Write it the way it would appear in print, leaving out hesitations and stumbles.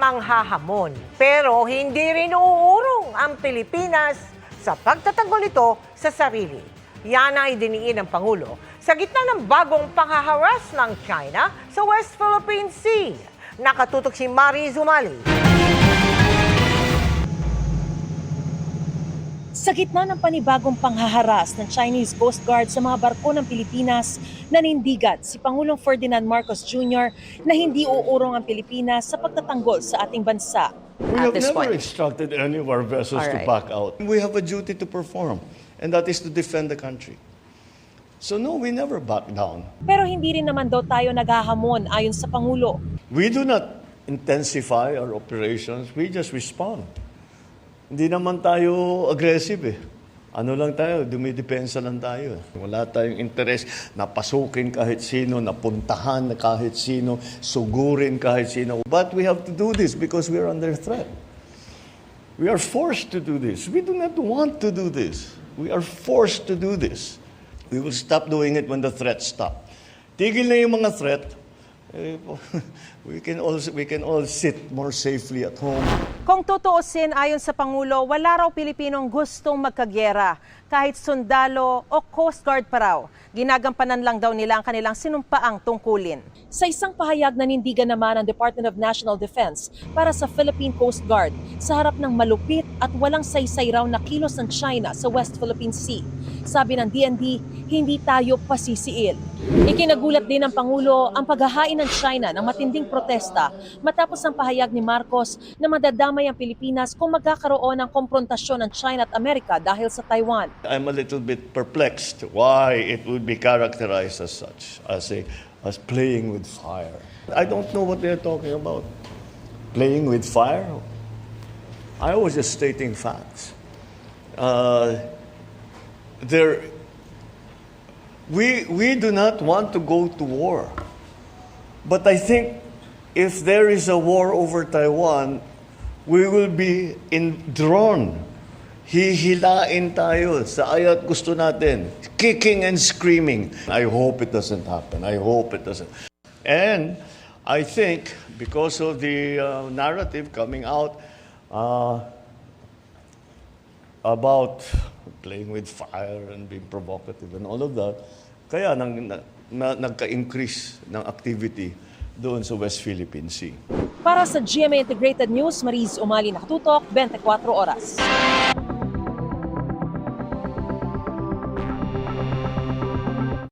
manghahamon. Pero hindi rin uurong ang Pilipinas sa pagtatanggol nito sa sarili. Yan ang idiniin ng Pangulo sa gitna ng bagong panghaharas ng China sa West Philippine Sea. Nakatutok si Mariz Umali. Sa gitna ng panibagong panghaharas ng Chinese Coast Guard sa mga barko ng Pilipinas, nanindigan si Pangulong Ferdinand Marcos Jr. na hindi uurong ang Pilipinas sa pagtatanggol sa ating bansa. We have never instructed any of our vessels to back out. We have a duty to perform, and that is to defend the country. So no, we never back down. Pero hindi rin naman daw tayo naghahamon ayon sa Pangulo. We do not intensify our operations, we just respond. Hindi naman tayo aggressive eh. Ano lang tayo, dumidepensa lang tayo. Wala tayong interes na pasukin kahit sino, na puntahan na kahit sino, sugurin kahit sino. But we have to do this because we are under threat. We are forced to do this. We do not want to do this. We are forced to do this. We will stop doing it when the threats stop. Tigil na yung mga threat. We can all sit more safely at home. Kung tutuusin ayon sa Pangulo, wala raw Pilipinong gustong magkagyera, kahit sundalo o Coast Guard pa raw. Ginagampanan lang daw nila ang kanilang sinumpaang tungkulin. Sa isang pahayag, nanindigan naman ang Department of National Defense para sa Philippine Coast Guard sa harap ng malupit at walang saysay raw na kilos ng China sa West Philippine Sea. Sabi ng DND, hindi tayo pasisiil. Ikinagulat din ng Pangulo ang paghahain ng China ng matinding protesta matapos ang pahayag ni Marcos na madadamay ang Pilipinas kung magkakaroon ng komprontasyon ng China at Amerika dahil sa Taiwan. I'm a little bit perplexed why it would be characterized as such, as playing with fire. I don't know what they're talking about. Playing with fire? I was just stating facts. We do not want to go to war. But I think if there is a war over Taiwan, we will be drawn. Hihilain tayo sa aya't gusto natin. Kicking and screaming. I hope it doesn't happen. I hope it doesn't. And I think because of the narrative coming out about playing with fire and being provocative and all of that, kaya nagka-increase ng activity doon sa West Philippine Sea. Para sa GMA Integrated News, Mariz Umali, nakatutok, 24 oras.